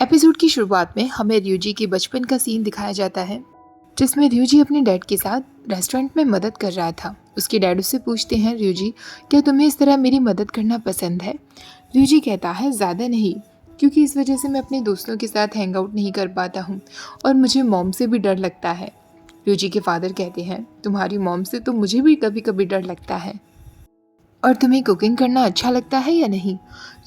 Episode की शुरुआत में हमें ryuji के बचपन का सीन दिखाया जाता है, जिसमें ryuji अपने डैड के साथ रेस्टोरेंट में मदद कर रहा था। उसके डैड उससे पूछते हैं, ryuji, क्या तुम्हें इस तरह मेरी मदद करना पसंद है? ryuji कहता है, ज़्यादा नहीं, क्योंकि इस वजह से मैं अपने दोस्तों के साथ हैंग आउट नहीं कर पाता हूँ और मुझे मॉम से भी डर लगता है। ryuji के फादर कहते हैं, तुम्हारी मॉम से तो मुझे भी कभी कभी डर लगता है। और तुम्हें कुकिंग करना अच्छा लगता है या नहीं?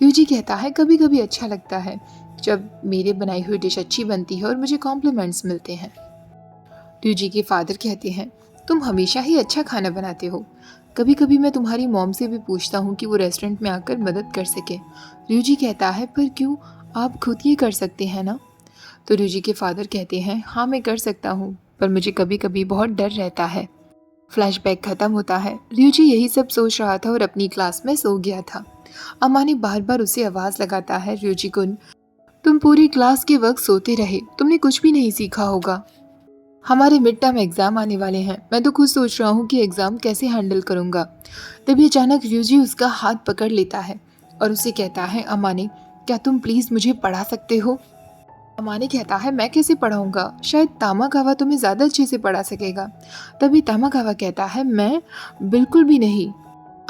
ryuji कहता है, कभी कभी अच्छा लगता है, जब मेरे बनाई हुई डिश अच्छी बनती है और मुझे कॉम्प्लीमेंट्स मिलते हैं। ryuji के फादर कहते हैं, तुम हमेशा ही अच्छा खाना बनाते हो। कभी कभी मैं तुम्हारी मॉम से भी पूछता हूँ कि वो रेस्टोरेंट में आकर मदद कर सके। ryuji कहता है, पर क्यों, आप खुद ये कर सकते हैं ना? तो ryuji के फादर कहते हैं, हाँ मैं कर सकता हूँ, पर मुझे कभी कभी बहुत डर रहता है। फ्लैशबैक खत्म होता है। ryuji यही सब सोच रहा था और अपनी क्लास में सो गया था। अमानी बार बार उसे आवाज़ लगाता है, ryuji कुन, तुम पूरी क्लास के वक्त सोते रहे, तुमने कुछ भी नहीं सीखा होगा। हमारे मिड टर्म एग्जाम आने वाले हैं, मैं तो खुद सोच रहा हूँ कि एग्जाम कैसे हैंडल करूँगा। तभी अचानक ryuji उसका हाथ पकड़ लेता है और उसे कहता है, अमानी, क्या तुम प्लीज़ मुझे पढ़ा सकते हो? अमानी कहता है, मैं कैसे पढ़ाऊँगा, शायद तामाकावा तुम्हें ज़्यादा अच्छे से पढ़ा सकेगा। तभी तामाकावा कहता है, मैं बिल्कुल भी नहीं।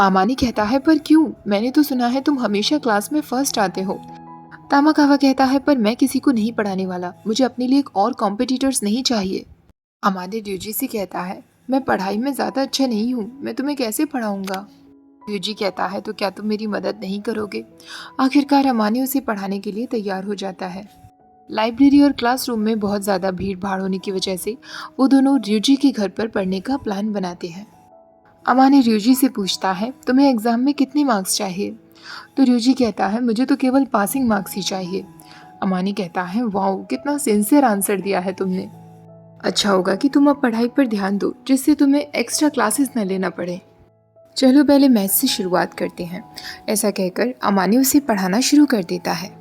अमानी कहता है, पर क्यों, मैंने तो सुना है तुम हमेशा क्लास में फर्स्ट आते हो। तामाकावा कहता है, पर मैं किसी को नहीं पढ़ाने वाला, मुझे अपने लिए एक और कॉम्पिटिटर्स नहीं चाहिए। अमानी ryuji से कहता है, मैं पढ़ाई में ज़्यादा अच्छा नहीं हूँ, मैं तुम्हें कैसे पढ़ाऊँगा? ryuji कहता है, तो क्या तुम मेरी मदद नहीं करोगे? आखिरकार अमानी उसे पढ़ाने के लिए तैयार हो जाता है। लाइब्रेरी और क्लासरूम में बहुत ज़्यादा भीड़ भाड़ होने की वजह से वो दोनों ryuji के घर पर पढ़ने का प्लान बनाते हैं। अमानी ryuji से पूछता है, तुम्हें एग्ज़ाम में कितने मार्क्स चाहिए? तो ryuji कहता है, मुझे तो केवल पासिंग मार्क्स ही चाहिए। अमानी कहता है, वाओ, कितना सिंसियर आंसर दिया है तुमने। अच्छा होगा कि तुम अब पढ़ाई पर ध्यान दो, जिससे तुम्हें एक्स्ट्रा क्लासेस न लेना पड़े। चलो पहले मैथ्स से शुरुआत करते हैं। ऐसा कहकर अमानी उसे पढ़ाना शुरू कर देता है।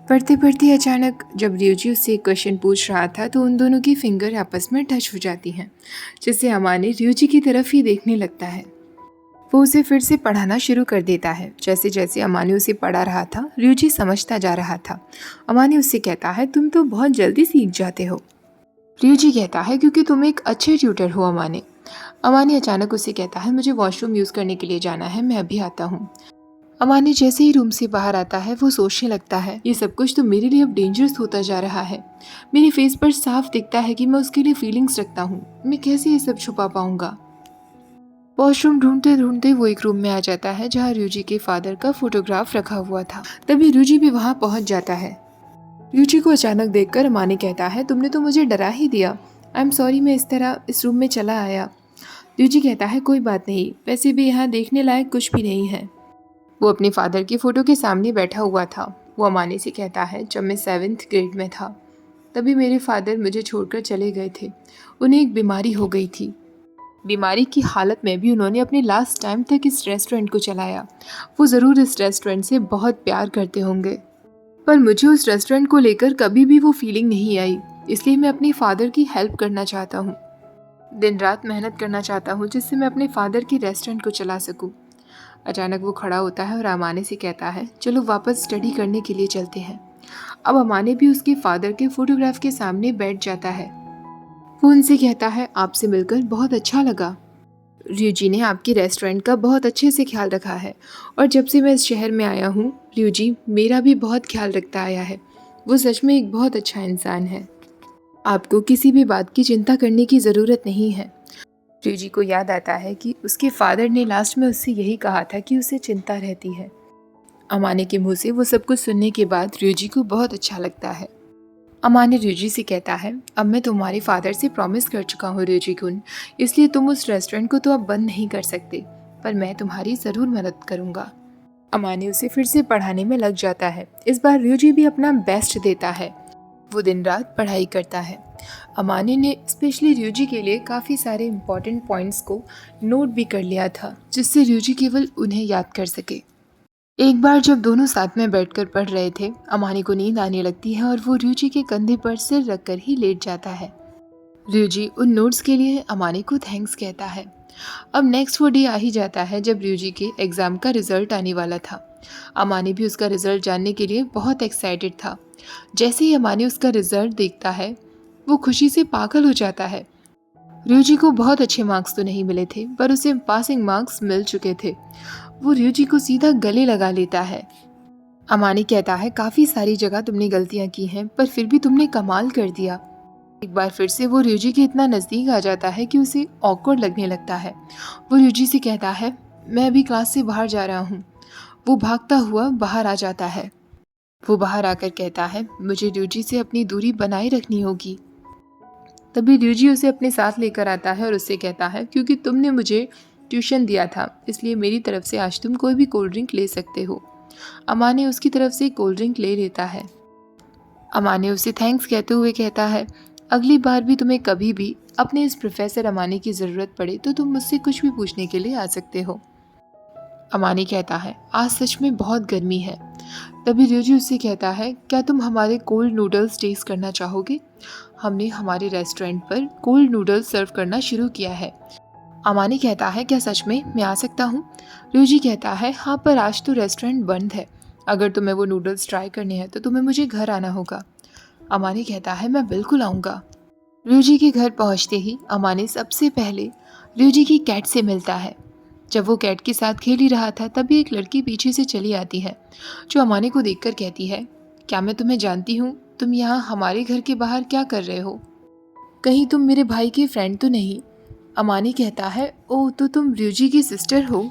पढ़ते पढ़ते अचानक जब ryuji उससे एक क्वेश्चन पूछ रहा था तो उन दोनों की फिंगर आपस में टच हो जाती हैं, जिससे अमानी ryuji की तरफ ही देखने लगता है। वो उसे फिर से पढ़ाना शुरू कर देता है। जैसे जैसे अमानी उसे पढ़ा रहा था, ryuji समझता जा रहा था। अमानी उससे कहता है, तुम तो बहुत जल्दी सीख जाते हो। ryuji कहता है, क्योंकि तुम एक अच्छे ट्यूटर हो अमानी। अमानी अचानक उसे कहता है, मुझे वॉशरूम यूज़ करने के लिए जाना है, मैं अभी आता हूँ। अमानी जैसे ही रूम से बाहर आता है वो सोचने लगता है, ये सब कुछ तो मेरे लिए अब डेंजरस होता जा रहा है। मेरे फेस पर साफ दिखता है कि मैं उसके लिए फीलिंग्स रखता हूँ, मैं कैसे ये सब छुपा पाऊंगा। वॉशरूम ढूंढते ढूंढते वो एक रूम में आ जाता है जहाँ ryuji के फादर का फोटोग्राफ रखा हुआ था। तभी ryuji भी वहाँ पहुँच जाता है। ryuji को अचानक देखकर अमानी कहता है, तुमने तो मुझे डरा ही दिया। आई एम सॉरी, मैं इस तरह इस रूम में चला आया। ryuji कहता है, कोई बात नहीं, वैसे भी यहाँ देखने लायक कुछ भी नहीं है। वो अपने फादर की फ़ोटो के सामने बैठा हुआ था। वो अमानी से कहता है, जब मैं 7th ग्रेड में था तभी मेरे फादर मुझे छोड़कर चले गए थे। उन्हें एक बीमारी हो गई थी। बीमारी की हालत में भी उन्होंने अपने लास्ट टाइम तक इस रेस्टोरेंट को चलाया। वो ज़रूर इस रेस्टोरेंट से बहुत प्यार करते होंगे, पर मुझे उस रेस्टोरेंट को लेकर कभी भी वो फीलिंग नहीं आई। इसलिए मैं अपने फादर की हेल्प करना चाहता हूँ, दिन रात मेहनत करना चाहता हूँ, जिससे मैं अपने फादर की रेस्टोरेंट को चला सकूँ। अचानक वो खड़ा होता है और अमानी से कहता है, चलो वापस स्टडी करने के लिए चलते हैं। अब अमानी भी उसके फादर के फोटोग्राफ के सामने बैठ जाता है। वो उनसे कहता है, आपसे मिलकर बहुत अच्छा लगा। ryuji ने आपके रेस्टोरेंट का बहुत अच्छे से ख्याल रखा है और जब से मैं इस शहर में आया हूँ ryuji मेरा भी बहुत ख्याल रखता आया है। वो सच में एक बहुत अच्छा इंसान है। आपको किसी भी बात की चिंता करने की ज़रूरत नहीं है। ryuji को याद आता है कि उसके फादर ने लास्ट में उससे यही कहा था कि उसे चिंता रहती है। अमानी के मुंह से वो सब कुछ सुनने के बाद ryuji को बहुत अच्छा लगता है। अमानी ryuji से कहता है, अब मैं तुम्हारे फादर से प्रॉमिस कर चुका हूँ ryuji कुन, इसलिए तुम उस रेस्टोरेंट को तो अब बंद नहीं कर सकते, पर मैं तुम्हारी ज़रूर मदद करूँगा। अमानी उसे फिर से पढ़ाने में लग जाता है। इस बार ryuji भी अपना बेस्ट देता है। वो दिन रात पढ़ाई करता है। अमानी ने स्पेशली ryuji के लिए काफ़ी सारे इम्पॉर्टेंट पॉइंट्स को नोट भी कर लिया था, जिससे ryuji केवल उन्हें याद कर सके। एक बार जब दोनों साथ में बैठकर पढ़ रहे थे, अमानी को नींद आने लगती है और वो ryuji के कंधे पर सिर रखकर ही लेट जाता है। ryuji उन नोट्स के लिए अमानी को थैंक्स कहता है। अब नेक्स्ट वो डे आ ही जाता है जब ryuji के एग्ज़ाम का रिजल्ट आने वाला था। अमानी भी उसका रिजल्ट जानने के लिए बहुत एक्साइटेड था। जैसे ही अमानी उसका रिजल्ट देखता है वो खुशी से पागल हो जाता है। रियोजी को बहुत अच्छे मार्क्स तो नहीं मिले थे, पर उसे पासिंग मार्क्स मिल चुके थे। वो रियोजी को सीधा गले लगा लेता है। अमानी कहता है, काफ़ी सारी जगह तुमने गलतियां की हैं, पर फिर भी तुमने कमाल कर दिया। एक बार फिर से वो रियोजी के इतना नज़दीक आ जाता है कि उसे ऑकवर्ड लगने लगता है। वो रियोजी से कहता है, मैं अभी क्लास से बाहर जा रहा हूँ। वो भागता हुआ बाहर आ जाता है। वो बाहर आकर कहता है, मुझे रियोजी से अपनी दूरी बनाए रखनी होगी। तभी रियोजी उसे अपने साथ लेकर आता है और उससे कहता है, क्योंकि तुमने मुझे ट्यूशन दिया था, इसलिए मेरी तरफ से आज तुम कोई भी कोल्ड ड्रिंक ले सकते हो। अमानी उसकी तरफ से कोल्ड ड्रिंक ले लेता है। अमानी उसे थैंक्स कहते हुए कहता है, अगली बार भी तुम्हें कभी भी अपने इस प्रोफेसर अमानी की ज़रूरत पड़े तो तुम मुझसे कुछ भी पूछने के लिए आ सकते हो। अमानी कहता है, आज सच में बहुत गर्मी है। तभी रियोजी उससे कहता है, क्या तुम हमारे कोल्ड नूडल्स टेस्ट करना चाहोगे? हमने हमारे रेस्टोरेंट पर कोल्ड नूडल्स सर्व करना शुरू किया है। अमानी कहता है, क्या सच में मैं आ सकता हूँ? रियोजी कहता है, हाँ, पर आज तो रेस्टोरेंट बंद है। अगर तुम्हें वो नूडल्स ट्राई करने हैं तो तुम्हें मुझे घर आना होगा। अमानी कहता है, मैं बिल्कुल आऊँगा। रियोजी के घर पहुँचते ही अमानी सबसे पहले रियोजी की कैट से मिलता है। जब वो कैट के साथ खेल ही रहा था तभी एक लड़की पीछे से चली आती है, जो अमानी को देखकर कहती है, क्या मैं तुम्हें जानती हूँ? तुम यहाँ हमारे घर के बाहर क्या कर रहे हो? कहीं तुम मेरे भाई के फ्रेंड तो नहीं? अमानी कहता है, ओह, तो तुम रियोजी की सिस्टर हो।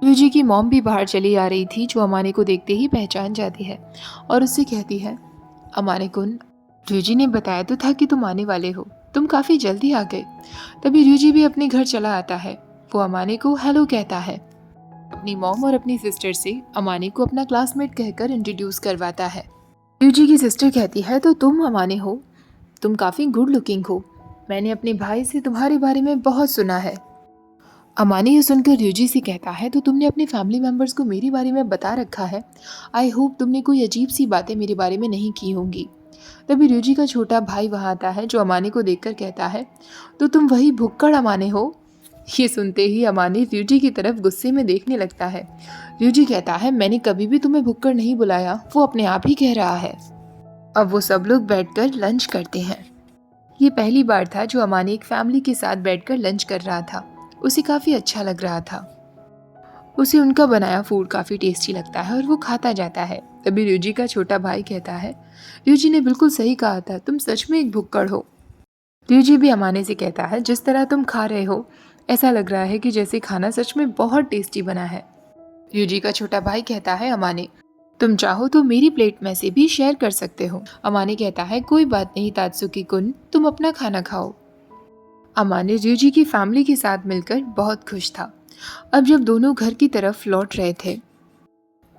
रियोजी की मॉम भी बाहर चली आ रही थी, जो अमानी को देखते ही पहचान जाती है और उससे कहती है, अमानी कुन, रियोजी ने बताया तो था कि तुम आने वाले हो, तुम काफ़ी जल्दी आ गए। तभी रियोजी भी अपने घर चला आता है। वो अमानी को हेलो कहता है। अपनी मॉम और अपनी सिस्टर से अमानी को अपना क्लासमेट कहकर इंट्रोड्यूस करवाता है। रियोजी की सिस्टर कहती है, तो तुम अमानी हो, तुम काफ़ी गुड लुकिंग हो, मैंने अपने भाई से तुम्हारे बारे में बहुत सुना है। अमानी ये सुनकर रियोजी से कहता है, तो तुमने अपने फैमिली मेम्बर्स को मेरे बारे में बता रखा है। आई होप तुमने कोई अजीब सी बातें मेरे बारे में नहीं की होंगी। तभी रियोजी का छोटा भाई वहाँ आता है, जो अमानी को देखकर कहता है, तो तुम वही भुक्कड़ अमानी हो? ये सुनते ही अमानी रियोजी की तरफ गुस्से में देखने लगता है। रियोजी कहता है, मैंने कभी भी तुम्हें भुक्कड़ नहीं बुलाया, वो अपने आप ही कह रहा है। अब वो सब लोग बैठकर लंच करते हैं। ये पहली बार था जो अमानी एक फैमिली के साथ बैठकर लंच कर रहा था। उसे काफ़ी अच्छा लग रहा था। उसे उनका बनाया फूड काफ़ी टेस्टी लगता है और वो खाता जाता है। तभी रियोजी का छोटा भाई कहता है, रियोजी ने बिल्कुल सही कहा था, तुम सच में एक भुक्कड़ हो। रियोजी भी अमानी से कहता है, जिस तरह तुम खा रहे हो ऐसा लग रहा है कि जैसे खाना सच में बहुत टेस्टी बना है। रियोजी का छोटा भाई कहता है, अमानी, तुम चाहो तो मेरी प्लेट में से भी शेयर कर सकते हो। अमानी कहता है, कोई बात नहीं तात्सुकी कुन, तुम अपना खाना खाओ। अमानी रियोजी की फैमिली के साथ मिलकर बहुत खुश था। अब जब दोनों घर की तरफ लौट रहे थे,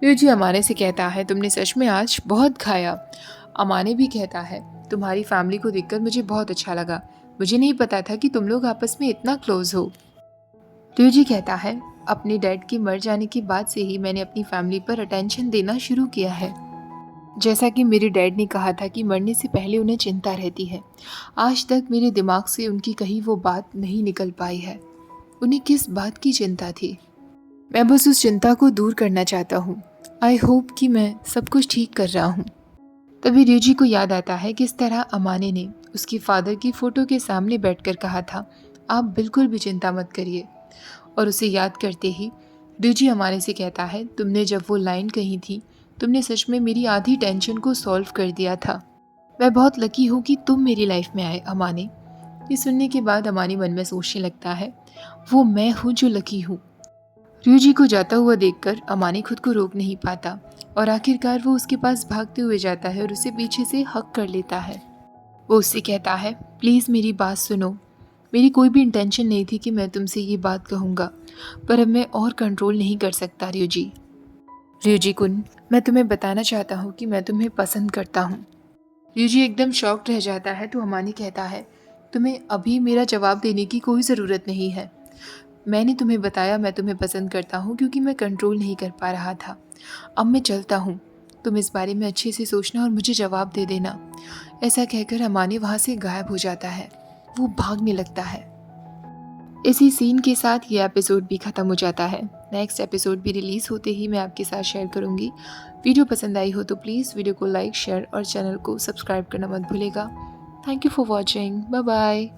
रियोजी अमानी से कहता है, तुमने सच में आज बहुत खाया। अमानी भी कहता है, तुम्हारी फैमिली को देखकर मुझे बहुत अच्छा लगा, मुझे नहीं पता था कि तुम लोग आपस में इतना क्लोज हो। रियोजी कहता है, अपने डैड के मर जाने के बाद से ही मैंने अपनी फैमिली पर अटेंशन देना शुरू किया है। जैसा कि मेरे डैड ने कहा था कि मरने से पहले उन्हें चिंता रहती है, आज तक मेरे दिमाग से उनकी कही वो बात नहीं निकल पाई है। उन्हें किस बात की चिंता थी? मैं बस उस चिंता को दूर करना चाहता हूँ। आई होप कि मैं सब कुछ ठीक कर रहा हूँ। तभी रियोजी को याद आता है किस तरह अमानी ने उसकी फादर की फ़ोटो के सामने बैठकर कहा था, आप बिल्कुल भी चिंता मत करिए। और उसे याद करते ही रियोजी अमानी से कहता है, तुमने जब वो लाइन कही थी, तुमने सच में मेरी आधी टेंशन को सॉल्व कर दिया था। मैं बहुत लकी हूँ कि तुम मेरी लाइफ में आए अमानी। ये सुनने के बाद अमानी मन में सोचने लगता है, वो मैं हूँ जो लकी हूँ। रियोजी को जाता हुआ देखकर अमानी खुद को रोक नहीं पाता और आखिरकार वो उसके पास भागते हुए जाता है और उसे पीछे से हक कर लेता है। वो उससे कहता है, प्लीज़ मेरी बात सुनो, मेरी कोई भी इंटेंशन नहीं थी कि मैं तुमसे ये बात कहूँगा, पर अब मैं और कंट्रोल नहीं कर सकता रियोजी। रियोजी कुन, मैं तुम्हें बताना चाहता हूँ कि मैं तुम्हें पसंद करता हूँ। रियोजी एकदम शॉक्ड रह जाता है तो अमानी कहता है, तुम्हें अभी मेरा जवाब देने की कोई ज़रूरत नहीं है। मैंने तुम्हें बताया मैं तुम्हें पसंद करता हूँ क्योंकि मैं कंट्रोल नहीं कर पा रहा था। अब मैं चलता हूँ, तुम इस बारे में अच्छे से सोचना और मुझे जवाब दे देना। ऐसा कहकर अमानी वहाँ से गायब हो जाता है। वो भागने लगता है। इसी सीन के साथ ये एपिसोड भी ख़त्म हो जाता है। नेक्स्ट एपिसोड भी रिलीज़ होते ही मैं आपके साथ शेयर करूँगी। वीडियो पसंद आई हो तो प्लीज़ वीडियो को लाइक, शेयर और चैनल को सब्सक्राइब करना मत भूलिएगा। Thank you for watching. Bye bye.